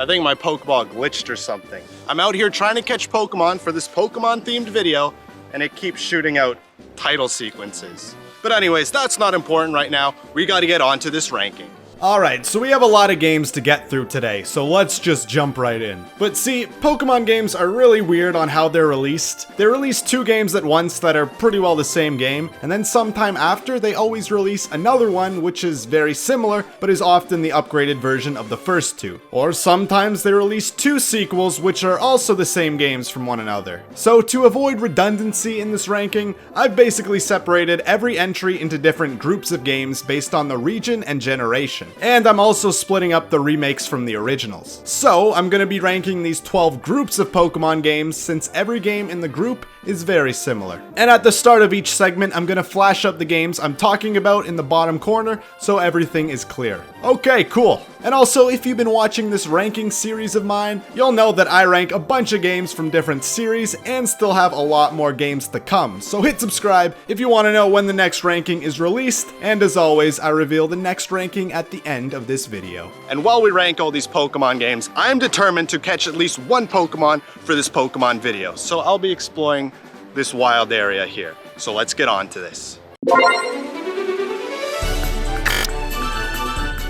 I think my Pokeball glitched or something. I'm out here trying to catch Pokemon for this Pokemon themed video, and it keeps shooting out title sequences. But anyways, that's not important right now. We gotta get on to this ranking. Alright, so we have a lot of games to get through today, so let's just jump right in. But see, Pokemon games are really weird on how they're released. They release 2 games at once that are pretty well the same game, and then sometime after they always release another one which is very similar, but is often the upgraded version of the first 2. Or sometimes they release 2 sequels which are also the same games from one another. So to avoid redundancy in this ranking, I've basically separated every entry into different groups of games based on the region and generation. And I'm also splitting up the remakes from the originals. So I'm gonna be ranking these 12 groups of Pokemon games since every game in the group is very similar. And at the start of each segment, I'm gonna flash up the games I'm talking about in the bottom corner so everything is clear. Okay, cool. And also, if you've been watching this ranking series of mine, you'll know that I rank a bunch of games from different series and still have a lot more games to come. So hit subscribe if you want to know when the next ranking is released, and as always, I reveal the next ranking at the end of this video. And while we rank all these Pokemon games, I'm determined to catch at least one Pokemon for this Pokemon video. So I'll be exploring this wild area here. So let's get on to this.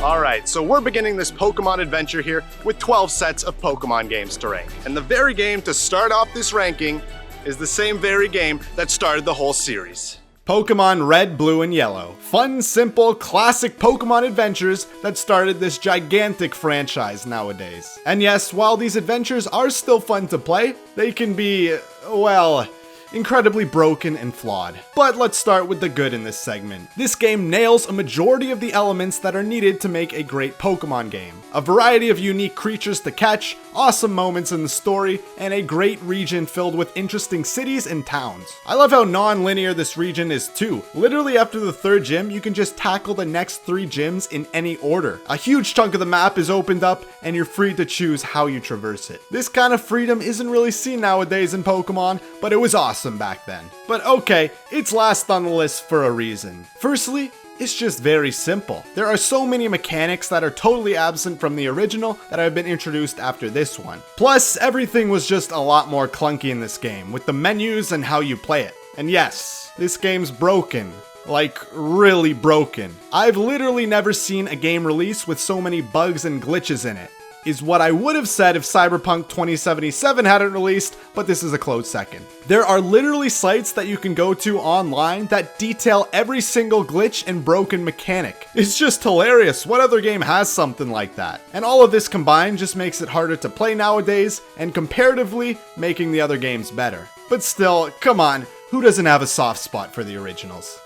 Alright, so we're beginning this Pokemon adventure here with 12 sets of Pokemon games to rank. And the very game to start off this ranking is the same very game that started the whole series. Pokemon Red, Blue, and Yellow. Fun, simple, classic Pokemon adventures that started this gigantic franchise nowadays. And yes, while these adventures are still fun to play, they can be, well, incredibly broken and flawed. But let's start with the good in this segment. This game nails a majority of the elements that are needed to make a great Pokemon game. A variety of unique creatures to catch, awesome moments in the story, and a great region filled with interesting cities and towns. I love how non-linear this region is too. Literally after the 3rd gym, you can just tackle the next 3 gyms in any order. A huge chunk of the map is opened up, and you're free to choose how you traverse it. This kind of freedom isn't really seen nowadays in Pokemon, but it was awesome back then. But okay, it's last on the list for a reason. Firstly, it's just very simple. There are so many mechanics that are totally absent from the original that have been introduced after this one. Plus, everything was just a lot more clunky in this game, with the menus and how you play it. And yes, this game's broken. Like, really broken. I've literally never seen a game release with so many bugs and glitches in it. Is what I would have said if Cyberpunk 2077 hadn't released, but this is a close second. There are literally sites that you can go to online that detail every single glitch and broken mechanic. It's just hilarious. What other game has something like that? And all of this combined just makes it harder to play nowadays, and comparatively, making the other games better. But still, come on, who doesn't have a soft spot for the originals?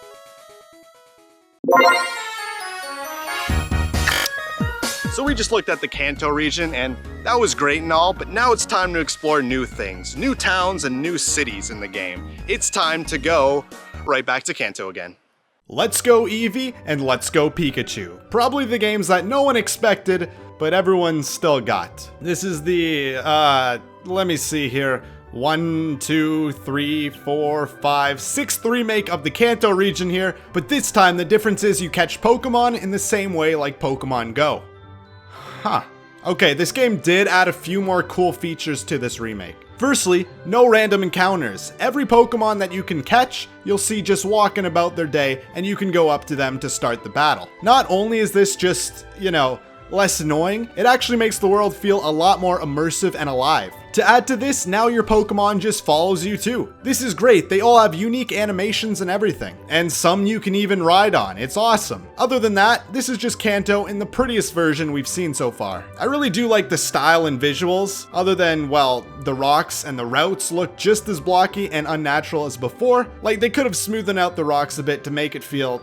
So we just looked at the Kanto region, and that was great and all, but now it's time to explore new things, new towns and new cities in the game. It's time to go right back to Kanto again. Let's go Eevee and let's go Pikachu. Probably the games that no one expected, but everyone still got. This is the, let me see here. 1, 2, 3, 4, 5, 6th remake of the Kanto region here, but this time the difference is you catch Pokemon in the same way like Pokemon Go. Huh. Okay, this game did add a few more cool features to this remake. Firstly, no random encounters. Every Pokemon that you can catch, you'll see just walking about their day, and you can go up to them to start the battle. Not only is this just, less annoying, it actually makes the world feel a lot more immersive and alive. To add to this, now your Pokemon just follows you too. This is great, they all have unique animations and everything. And some you can even ride on, it's awesome. Other than that, this is just Kanto in the prettiest version we've seen so far. I really do like the style and visuals, other than, well, the rocks and the routes look just as blocky and unnatural as before. Like, they could have smoothed out the rocks a bit to make it feel,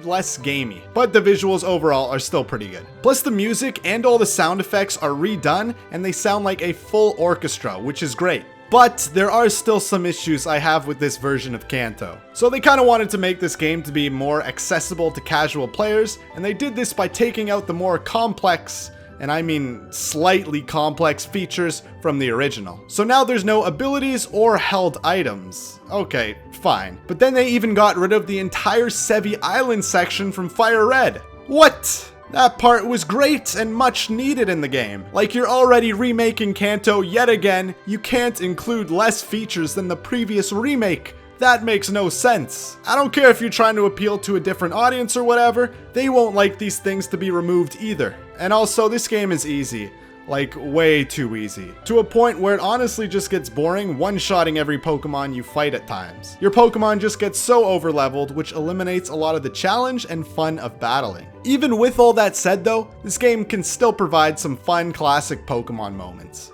less gamey. But the visuals overall are still pretty good. Plus the music and all the sound effects are redone, and they sound like a full orchestra, which is great. But there are still some issues I have with this version of Kanto. So they kind of wanted to make this game to be more accessible to casual players, and they did this by taking out the more complex, and I mean slightly complex features from the original. So now there's no abilities or held items. Okay, fine. But then they even got rid of the entire Sevi Island section from Fire Red. What? That part was great and much needed in the game. Like you're already remaking Kanto yet again, you can't include less features than the previous remake. That makes no sense. I don't care if you're trying to appeal to a different audience or whatever, they won't like these things to be removed either. And also, this game is easy. Like, way too easy. To a point where it honestly just gets boring one-shotting every Pokemon you fight at times. Your Pokemon just get so overleveled, which eliminates a lot of the challenge and fun of battling. Even with all that said though, this game can still provide some fun classic Pokemon moments.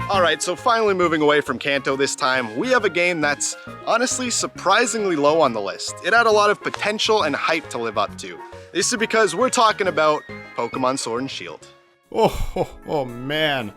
Alright, so finally moving away from Kanto this time, we have a game that's honestly surprisingly low on the list. It had a lot of potential and hype to live up to. This is because we're talking about Pokemon Sword and Shield. Oh man,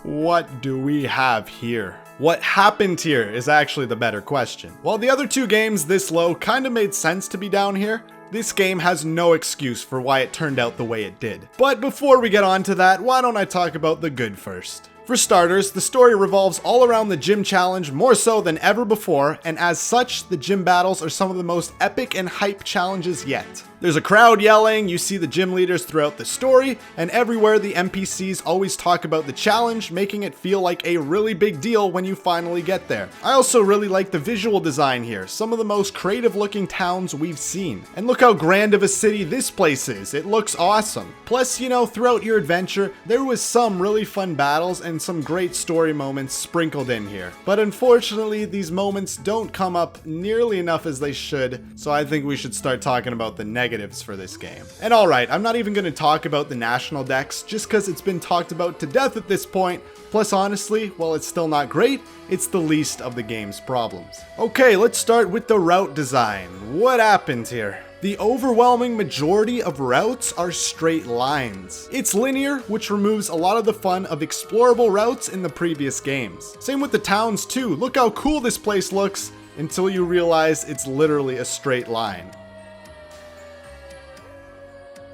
what do we have here? What happened here is actually the better question. While the other two games this low kinda made sense to be down here, this game has no excuse for why it turned out the way it did. But before we get on to that, why don't I talk about the good first? For starters, the story revolves all around the gym challenge more so than ever before, and as such, the gym battles are some of the most epic and hype challenges yet. There's a crowd yelling, you see the gym leaders throughout the story, and everywhere the NPCs always talk about the challenge, making it feel like a really big deal when you finally get there. I also really like the visual design here, some of the most creative looking towns we've seen. And look how grand of a city this place is, it looks awesome. Plus, you know, throughout your adventure, there was some really fun battles and some great story moments sprinkled in here. But unfortunately, these moments don't come up nearly enough as they should, so I think we should start talking about the negatives for this game. And alright, I'm not even going to talk about the national dex just because it's been talked about to death at this point. Plus honestly, while it's still not great, it's the least of the game's problems. Okay, let's start with the route design. What happened here? The overwhelming majority of routes are straight lines. It's linear, which removes a lot of the fun of explorable routes in the previous games. Same with the towns too. Look how cool this place looks until you realize it's literally a straight line.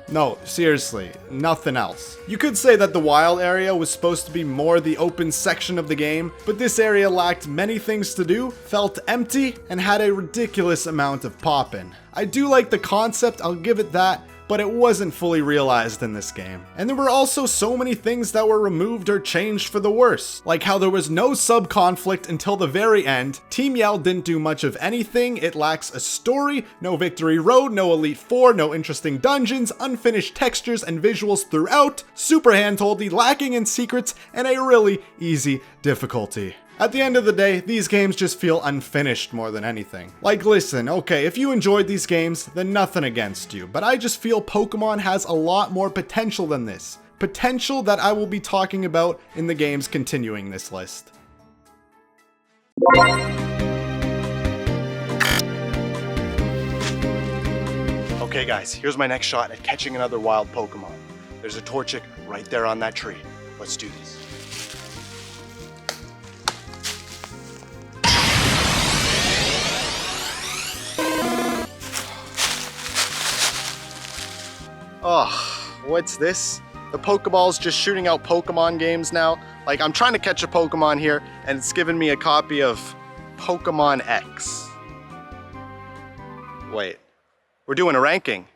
No, seriously, nothing else. You could say that the wild area was supposed to be more the open section of the game, but this area lacked many things to do, felt empty, and had a ridiculous amount of poppin'. I do like the concept, I'll give it that, but it wasn't fully realized in this game. And there were also so many things that were removed or changed for the worse, like how there was no sub-conflict until the very end, Team Yell didn't do much of anything, it lacks a story, no victory road, no Elite Four, no interesting dungeons, unfinished textures and visuals throughout, super handholdy, lacking in secrets, and a really easy difficulty. At the end of the day, these games just feel unfinished more than anything. Like listen, okay, if you enjoyed these games, then nothing against you, but I just feel Pokemon has a lot more potential than this. Potential that I will be talking about in the games continuing this list. Okay guys, here's my next shot at catching another wild Pokemon. There's a Torchic right there on that tree. Let's do this. Oh, what's this? The Pokeball's just shooting out Pokemon games now. Like, I'm trying to catch a Pokemon here, and it's giving me a copy of Pokemon X. Wait, we're doing a ranking.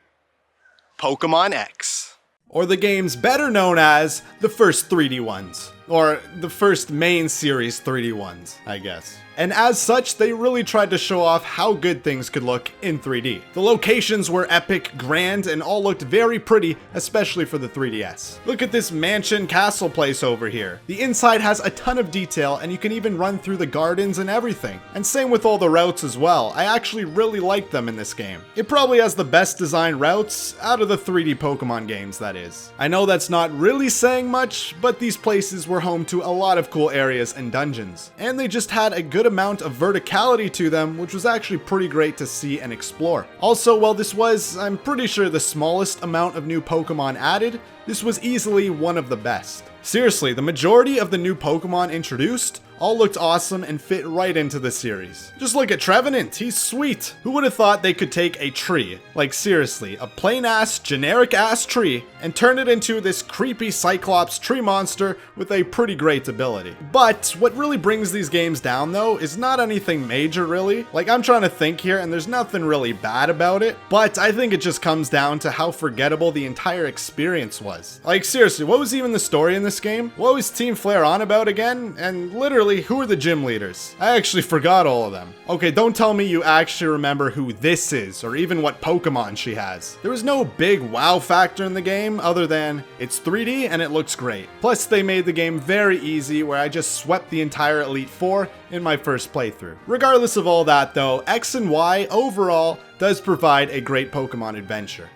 Pokemon X. Or the games better known as the first 3D ones. Or the first main series 3D ones, I guess. And as such, they really tried to show off how good things could look in 3D. The locations were epic, grand, and all looked very pretty, especially for the 3DS. Look at this mansion castle place over here. The inside has a ton of detail, and you can even run through the gardens and everything. And same with all the routes as well. I actually really like them in this game. It probably has the best designed routes out of the 3D Pokemon games, that is. I know that's not really saying much, but these places were home to a lot of cool areas and dungeons. And they just had a good amount of verticality to them, which was actually pretty great to see and explore. Also, while this was, I'm pretty sure, the smallest amount of new Pokemon added, this was easily one of the best. Seriously, the majority of the new Pokemon introduced all looked awesome and fit right into the series. Just look at Trevenant, he's sweet. Who would have thought they could take a tree, like seriously, a plain-ass, generic-ass tree, and turn it into this creepy Cyclops tree monster with a pretty great ability. But what really brings these games down though is not anything major really. Like, I'm trying to think here and there's nothing really bad about it, but I think it just comes down to how forgettable the entire experience was. Like seriously, what was even the story in this game? What was Team Flare on about again? And literally, who are the gym leaders? I actually forgot all of them. Okay, don't tell me you actually remember who this is or even what Pokemon she has. There was no big wow factor in the game other than it's 3D and it looks great. Plus they made the game very easy where I just swept the entire Elite Four in my first playthrough. Regardless of all that though, X and Y overall does provide a great Pokemon adventure.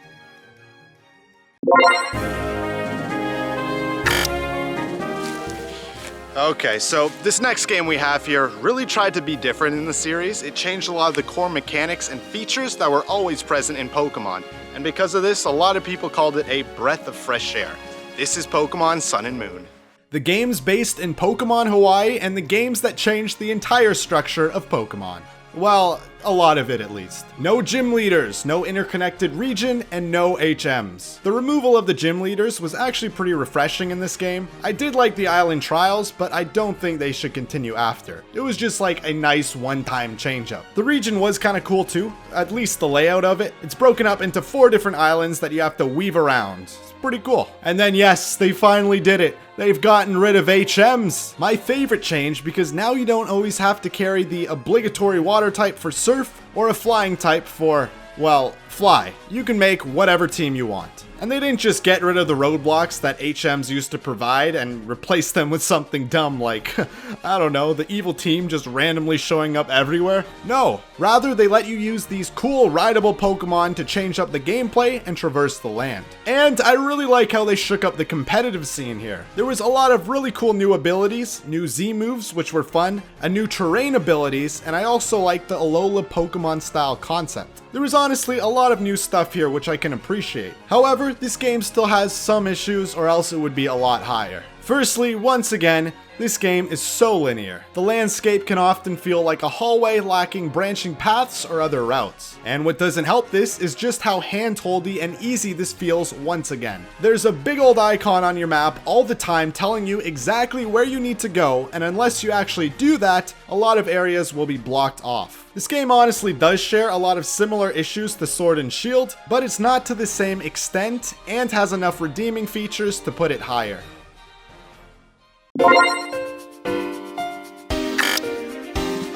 Okay, so this next game we have here really tried to be different in the series. It changed a lot of the core mechanics and features that were always present in Pokemon. And because of this, a lot of people called it a breath of fresh air. This is Pokemon Sun and Moon. The games based in Pokemon Hawaii and the games that changed the entire structure of Pokemon. Well, a lot of it at least. No gym leaders, no interconnected region, and no HMs. The removal of the gym leaders was actually pretty refreshing in this game. I did like the island trials, but I don't think they should continue after. It was just like a nice one-time change-up. The region was kind of cool too, at least the layout of it. It's broken up into 4 different islands that you have to weave around. It's pretty cool. And then yes, they finally did it. They've gotten rid of HMs. My favorite change because now you don't always have to carry the obligatory water type for surf or a flying type for, well, fly. You can make whatever team you want. And they didn't just get rid of the roadblocks that HMs used to provide and replace them with something dumb like, I don't know, the evil team just randomly showing up everywhere. No, rather they let you use these cool rideable Pokemon to change up the gameplay and traverse the land. And I really like how they shook up the competitive scene here. There was a lot of really cool new abilities, new Z moves which were fun, a new terrain abilities, and I also liked the Alola Pokemon style concept. There was honestly a lot of new stuff here which I can appreciate. However, this game still has some issues or else it would be a lot higher. Firstly, once again, this game is so linear. The landscape can often feel like a hallway lacking branching paths or other routes. And what doesn't help this is just how hand-holdy and easy this feels once again. There's a big old icon on your map all the time telling you exactly where you need to go, and unless you actually do that, a lot of areas will be blocked off. This game honestly does share a lot of similar issues to Sword and Shield, but it's not to the same extent and has enough redeeming features to put it higher.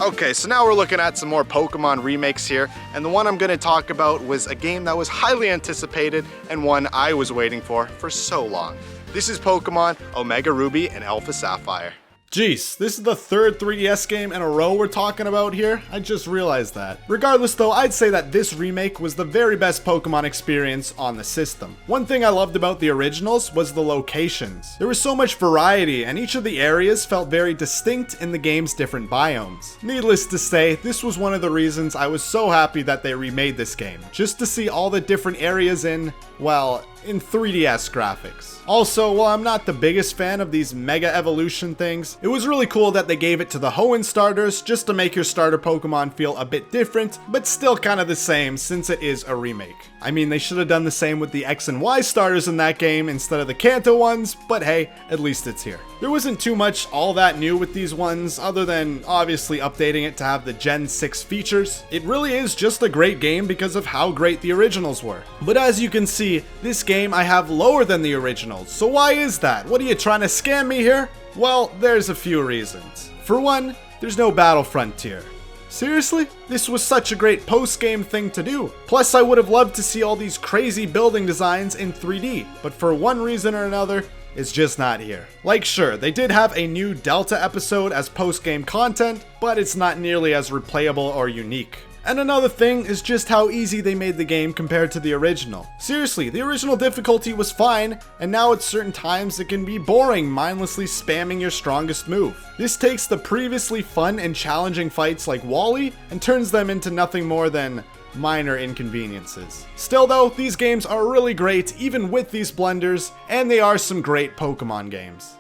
Okay, so now we're looking at some more Pokemon remakes here, and the one I'm going to talk about was a game that was highly anticipated and one I was waiting for so long. This is Pokemon Omega Ruby and Alpha Sapphire. Jeez, this is the third 3DS game in a row we're talking about here. I just realized that. Regardless though, I'd say that this remake was the very best Pokemon experience on the system. One thing I loved about the originals was the locations. There was so much variety and each of the areas felt very distinct in the game's different biomes. Needless to say, this was one of the reasons I was so happy that they remade this game. Just to see all the different areas in 3DS graphics. Also, while I'm not the biggest fan of these Mega Evolution things, it was really cool that they gave it to the Hoenn starters just to make your starter Pokemon feel a bit different, but still kind of the same since it is a remake. I mean, they should have done the same with the X and Y starters in that game instead of the Kanto ones, but hey, at least it's here. There wasn't too much all that new with these ones, other than obviously updating it to have the Gen 6 features. It really is just a great game because of how great the originals were. But as you can see, this game I have lower than the originals, so why is that? What are you trying to scam me here? Well, there's a few reasons. For one, there's no Battle Frontier. Seriously? This was such a great post-game thing to do. Plus, I would have loved to see all these crazy building designs in 3D, but for one reason or another, it's just not here. Like sure, they did have a new Delta episode as post-game content, but it's not nearly as replayable or unique. And another thing is just how easy they made the game compared to the original. Seriously, the original difficulty was fine, and now at certain times it can be boring mindlessly spamming your strongest move. This takes the previously fun and challenging fights like Wally and turns them into nothing more than minor inconveniences. Still though, these games are really great even with these blunders, and they are some great Pokemon games.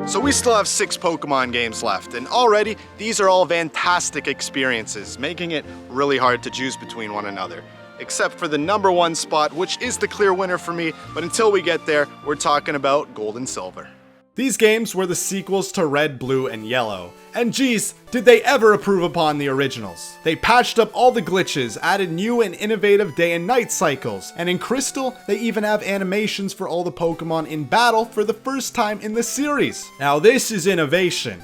So we still have 6 Pokemon games left, and already these are all fantastic experiences, making it really hard to choose between one another. Except for the #1 spot, which is the clear winner for me, but until we get there, we're talking about Gold and Silver. These games were the sequels to Red, Blue, and Yellow. And geez, did they ever improve upon the originals? They patched up all the glitches, added new and innovative day and night cycles, and in Crystal, they even have animations for all the Pokemon in battle for the first time in the series. Now this is innovation.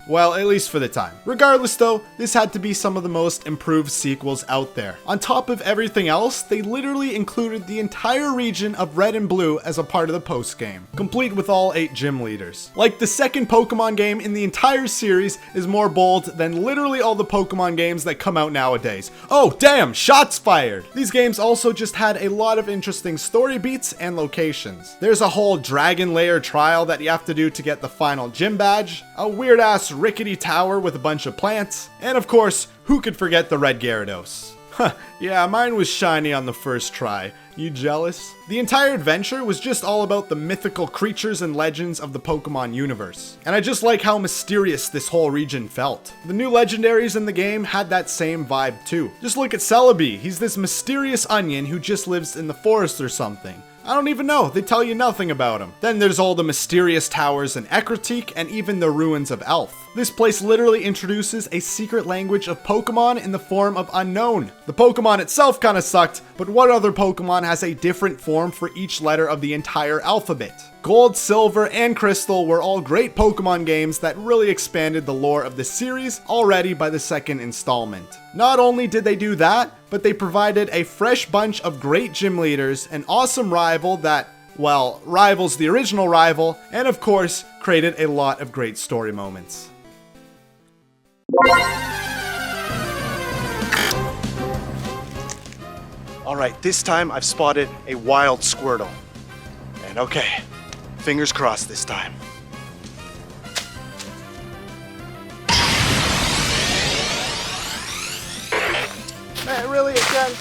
Well, at least for the time. Regardless though, this had to be some of the most improved sequels out there. On top of everything else, they literally included the entire region of Red and Blue as a part of the post-game, complete with all 8 gym leaders. Like, the second Pokemon game in the entire series is more bold than literally all the Pokemon games that come out nowadays. Oh damn, shots fired! These games also just had a lot of interesting story beats and locations. There's a whole Dragon Lair trial that you have to do to get the final gym badge, a weird ass rickety tower with a bunch of plants, and of course, who could forget the red Gyarados? Huh, yeah, mine was shiny on the first try. You jealous? The entire adventure was just all about the mythical creatures and legends of the Pokemon universe. And I just like how mysterious this whole region felt. The new legendaries in the game had that same vibe too. Just look at Celebi, he's this mysterious onion who just lives in the forest or something. I don't even know, they tell you nothing about him. Then there's all the mysterious towers in Ekritique and even the ruins of Elf. This place literally introduces a secret language of Pokemon in the form of Unknown. The Pokemon itself kinda sucked, but what other Pokemon has a different form for each letter of the entire alphabet? Gold, Silver, and Crystal were all great Pokemon games that really expanded the lore of the series already by the second installment. Not only did they do that, but they provided a fresh bunch of great gym leaders, an awesome rival that, well, rivals the original rival, and of course, created a lot of great story moments. Alright, this time I've spotted a wild Squirtle. And okay, fingers crossed this time. Man, really again?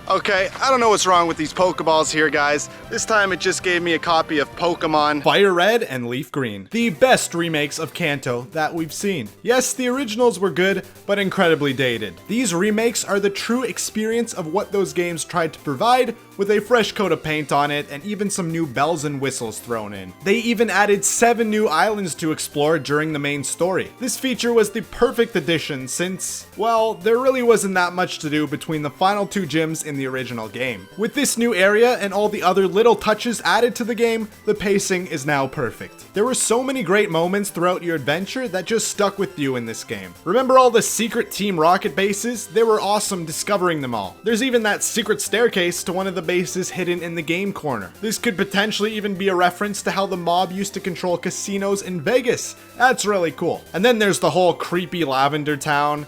Okay, I don't know what's wrong with these Pokeballs here, guys. This time it just gave me a copy of Pokemon Fire Red and Leaf Green, the best remakes of Kanto that we've seen. Yes, the originals were good, but incredibly dated. These remakes are the true experience of what those games tried to provide, with a fresh coat of paint on it and even some new bells and whistles thrown in. They even added 7 new islands to explore during the main story. This feature was the perfect addition since, well, there really wasn't that much to do between the final 2 gyms in the original game. With this new area and all the other little touches added to the game, the pacing is now perfect. There were so many great moments throughout your adventure that just stuck with you in this game. Remember all the secret Team Rocket bases? They were awesome discovering them all. There's even that secret staircase to one of the bases hidden in the game corner. This could potentially even be a reference to how the mob used to control casinos in Vegas. That's really cool. And then there's the whole creepy Lavender Town.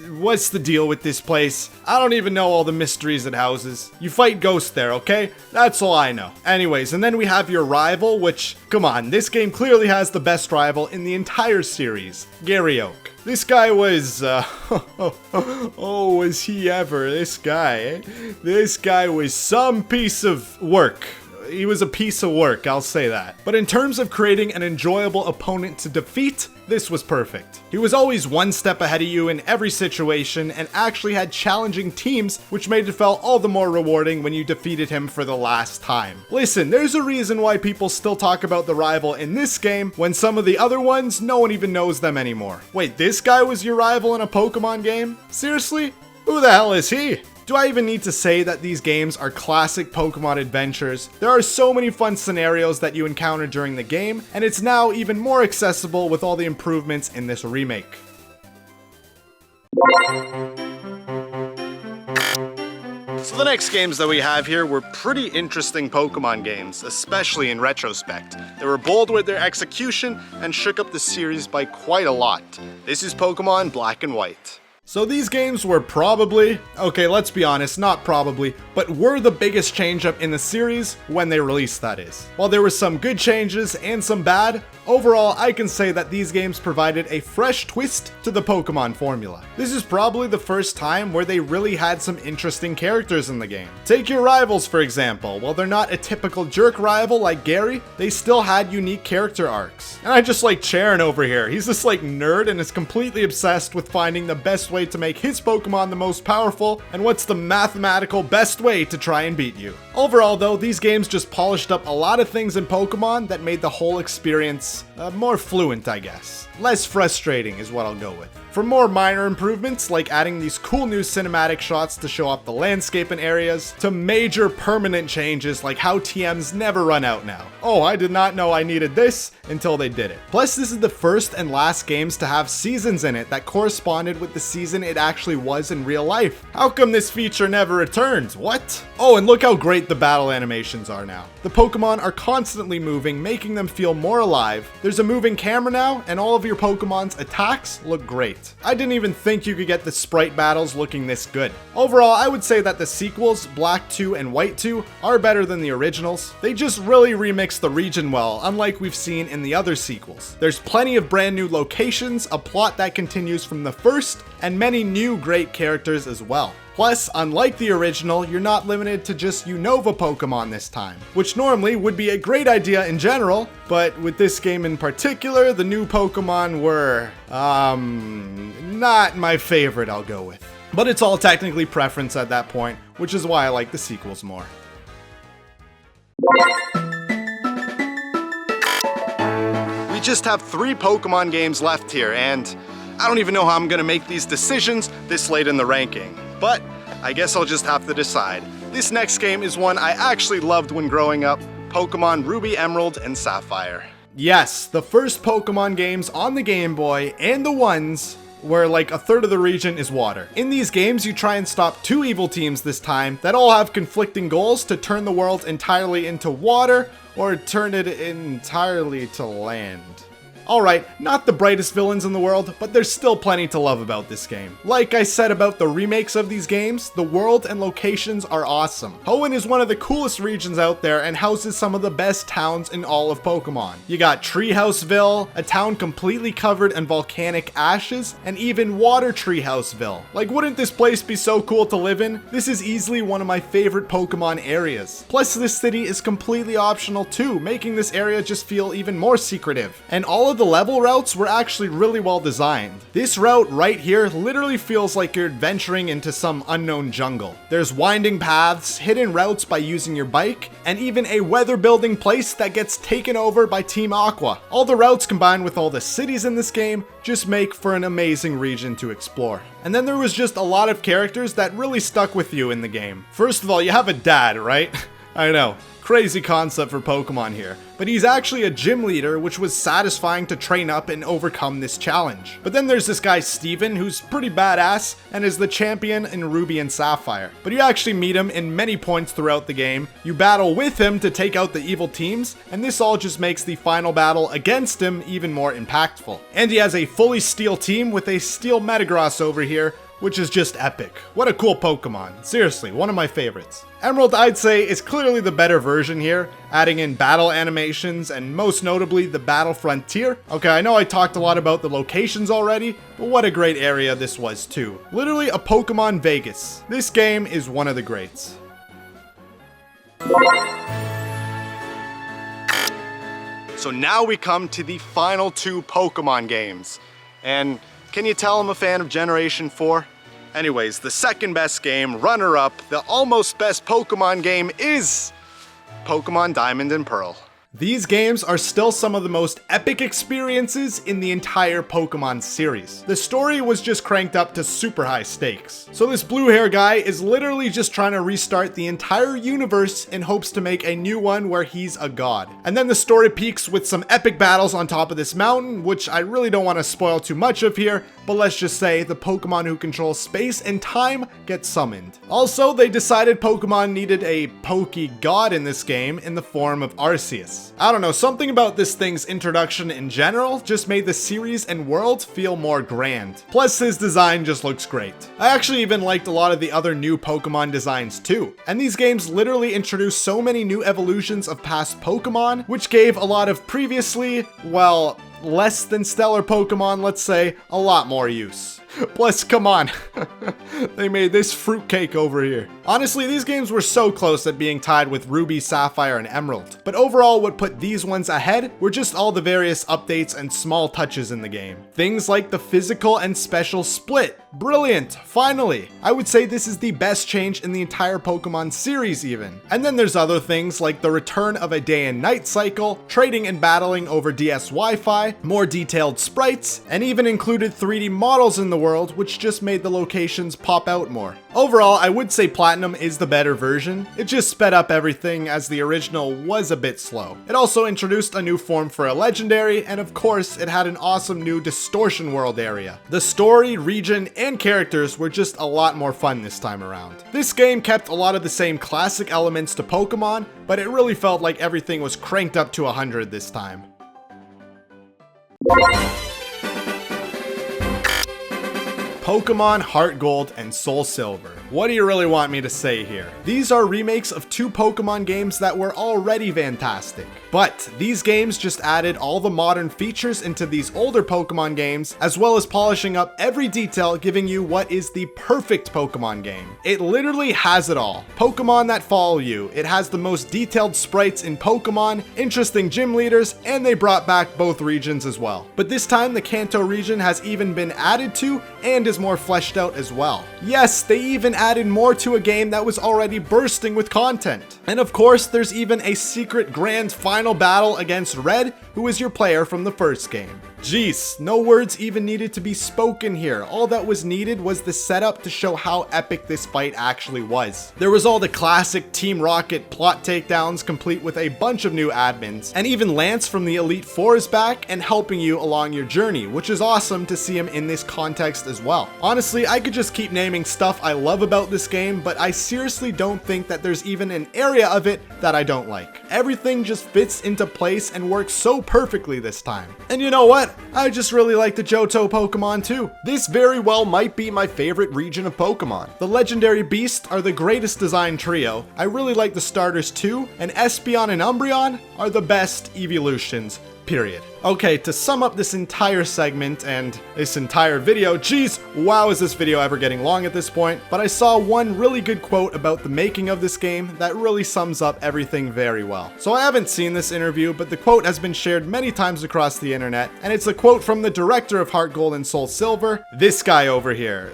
What's the deal with this place? I don't even know all the mysteries it houses. You fight ghosts there, okay? That's all I know. Anyways, and then we have your rival, which, come on, this game clearly has the best rival in the entire series, Garyoke. This guy was, oh, was he ever, this guy, eh? This guy was some piece of work. He was a piece of work, I'll say that. But in terms of creating an enjoyable opponent to defeat, this was perfect. He was always one step ahead of you in every situation and actually had challenging teams, which made it feel all the more rewarding when you defeated him for the last time. Listen, there's a reason why people still talk about the rival in this game when some of the other ones, no one even knows them anymore. Wait, this guy was your rival in a Pokemon game? Seriously? Who the hell is he? Do I even need to say that these games are classic Pokemon adventures? There are so many fun scenarios that you encounter during the game, and it's now even more accessible with all the improvements in this remake. So the next games that we have here were pretty interesting Pokemon games, especially in retrospect. They were bold with their execution and shook up the series by quite a lot. This is Pokemon Black and White. So these games were probably, okay, let's be honest, not probably, but were the biggest change up in the series when they released, that is. While there were some good changes and some bad, overall I can say that these games provided a fresh twist to the Pokemon formula. This is probably the first time where they really had some interesting characters in the game. Take your rivals for example. While they're not a typical jerk rival like Gary, they still had unique character arcs. And I just like Charon over here. He's this like nerd and is completely obsessed with finding the best way to make his Pokemon the most powerful and what's the mathematical best way to try and beat you. Overall though, these games just polished up a lot of things in Pokemon that made the whole experience more fluent, I guess. Less frustrating is what I'll go with. For more minor improvements, like adding these cool new cinematic shots to show off the landscape and areas, to major permanent changes like how TMs never run out now. Oh, I did not know I needed this until they did it. Plus, this is the first and last games to have seasons in it that corresponded with the season it actually was in real life. How come this feature never returns? What? Oh, and look how great the battle animations are now. The Pokemon are constantly moving, making them feel more alive. There's a moving camera now, and all of your Pokemon's attacks look great. I didn't even think you could get the sprite battles looking this good. Overall, I would say that the sequels, Black 2 and White 2, are better than the originals. They just really remixed the region well, unlike we've seen in the other sequels. There's plenty of brand new locations, a plot that continues from the first, and many new great characters as well. Plus, unlike the original, you're not limited to just Unova Pokemon this time, which normally would be a great idea in general, but with this game in particular, the new Pokemon were, not my favorite, I'll go with. But it's all technically preference at that point, which is why I like the sequels more. We just have 3 Pokemon games left here, and I don't even know how I'm gonna make these decisions this late in the ranking. But I guess I'll just have to decide. This next game is one I actually loved when growing up, Pokemon Ruby, Emerald, and Sapphire. Yes, the first Pokemon games on the Game Boy, and the ones where like a third of the region is water. In these games, you try and stop 2 evil teams this time that all have conflicting goals to turn the world entirely into water or turn it entirely to land. Alright, not the brightest villains in the world, but there's still plenty to love about this game. Like I said about the remakes of these games, the world and locations are awesome. Hoenn is one of the coolest regions out there and houses some of the best towns in all of Pokemon. You got Treehouseville, a town completely covered in volcanic ashes, and even Water Treehouseville. Like, wouldn't this place be so cool to live in? This is easily one of my favorite Pokemon areas. Plus, this city is completely optional too, making this area just feel even more secretive. And all of the level routes were actually really well designed. This route right here literally feels like you're adventuring into some unknown jungle. There's winding paths, hidden routes by using your bike, and even a weather building place that gets taken over by Team Aqua. All the routes combined with all the cities in this game just make for an amazing region to explore. And then there was just a lot of characters that really stuck with you in the game. First of all, you have a dad, right? I know. Crazy concept for Pokemon here, but he's actually a gym leader, which was satisfying to train up and overcome this challenge. But then there's this guy Steven, who's pretty badass and is the champion in Ruby and Sapphire. But you actually meet him in many points throughout the game, you battle with him to take out the evil teams, and this all just makes the final battle against him even more impactful. And he has a fully steel team with a steel Metagross over here, which is just epic. What a cool Pokemon. Seriously, one of my favorites. Emerald, I'd say, is clearly the better version here, adding in battle animations and most notably the Battle Frontier. Okay, I know I talked a lot about the locations already, but what a great area this was too. Literally a Pokemon Vegas. This game is one of the greats. So now we come to the final 2 Pokemon games. And can you tell I'm a fan of Generation 4? Anyways, the second best game, runner-up, the almost best Pokemon game is Pokemon Diamond and Pearl. These games are still some of the most epic experiences in the entire Pokemon series. The story was just cranked up to super high stakes. So this blue hair guy is literally just trying to restart the entire universe in hopes to make a new one where he's a god. And then the story peaks with some epic battles on top of this mountain, which I really don't want to spoil too much of here, but let's just say the Pokemon who control space and time get summoned. Also, they decided Pokemon needed a Poke god in this game in the form of Arceus. series. I don't know, something about this thing's introduction in general just made the series and world feel more grand. Plus his design just looks great. I actually even liked a lot of the other new Pokemon designs too. And these games literally introduced so many new evolutions of past Pokemon, which gave a lot of previously, well, less than stellar Pokemon, let's say, a lot more use. Plus, come on. They made this fruitcake over here. Honestly, these games were so close at being tied with Ruby, Sapphire, and Emerald. But overall, what put these ones ahead were just all the various updates and small touches in the game. Things like the physical and special split. Brilliant, finally. I would say this is the best change in the entire Pokemon series even. And then there's other things like the return of a day and night cycle, trading and battling over DS Wi-Fi, more detailed sprites, and even included 3D models in the world, which just made the locations pop out more. Overall, I would say Platinum is the better version. It just sped up everything as the original was a bit slow. It also introduced a new form for a legendary, and of course, it had an awesome new Distortion World area. The story, region, and characters were just a lot more fun this time around. This game kept a lot of the same classic elements to Pokemon, but it really felt like everything was cranked up to 100 this time. Pokemon Heart Gold and Soul Silver. What do you really want me to say here? These are remakes of two Pokemon games that were already fantastic. But these games just added all the modern features into these older Pokemon games, as well as polishing up every detail, giving you what is the perfect Pokemon game. It literally has it all. Pokemon that follow you. It has the most detailed sprites in Pokemon, interesting gym leaders, and they brought back both regions as well. But this time the Kanto region has even been added to and is more fleshed out as well. Yes, they even added more to a game that was already bursting with content. And of course, there's even a secret grand final battle against Red, who is your player from the first game. Jeez, no words even needed to be spoken here. All that was needed was the setup to show how epic this fight actually was. There was all the classic Team Rocket plot takedowns, complete with a bunch of new admins, and even Lance from the Elite Four is back and helping you along your journey, which is awesome to see him in this context as well. Honestly, I could just keep naming stuff I love about this game, but I seriously don't think that there's even an area of it that I don't like. Everything just fits into place and works so perfectly this time. And you know what? I just really like the Johto Pokemon too. This very well might be my favorite region of Pokemon. The legendary beasts are the greatest design trio. I really like the starters too, and Espeon and Umbreon are the best evolutions. Period. Okay, to sum up this entire segment and this entire video, geez, wow, is this video ever getting long at this point? But I saw one really good quote about the making of this game that really sums up everything very well. So I haven't seen this interview, but the quote has been shared many times across the internet, and it's a quote from the director of Heart Gold and Soul Silver, this guy over here.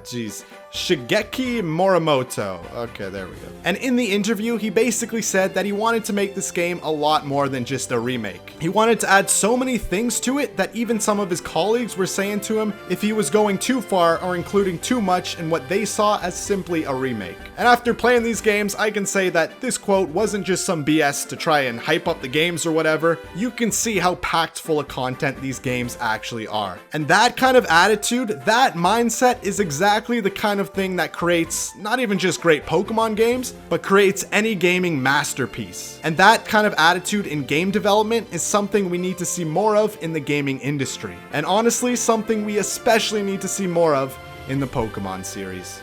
Geez. Shigeki Morimoto. Okay, there we go. And in the interview, he basically said that he wanted to make this game a lot more than just a remake. He wanted to add so many things to it that even some of his colleagues were saying to him if he was going too far or including too much in what they saw as simply a remake. And after playing these games, I can say that this quote wasn't just some BS to try and hype up the games or whatever. You can see how packed full of content these games actually are. And that kind of attitude, that mindset is exactly the kind of thing that creates not even just great Pokemon games, but creates any gaming masterpiece. And that kind of attitude in game development is something we need to see more of in the gaming industry. And honestly, something we especially need to see more of in the Pokemon series.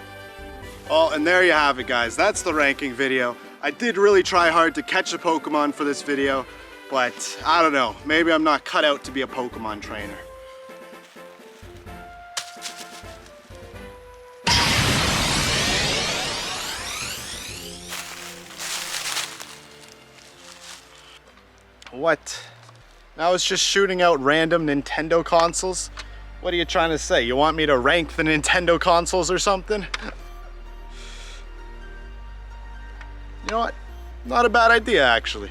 Well, and there you have it, guys. That's the ranking video. I did really try hard to catch a Pokemon for this video, but I don't know, maybe I'm not cut out to be a Pokemon trainer. What? Now it's just shooting out random Nintendo consoles? What are you trying to say? You want me to rank the Nintendo consoles or something? You know what? Not a bad idea, actually.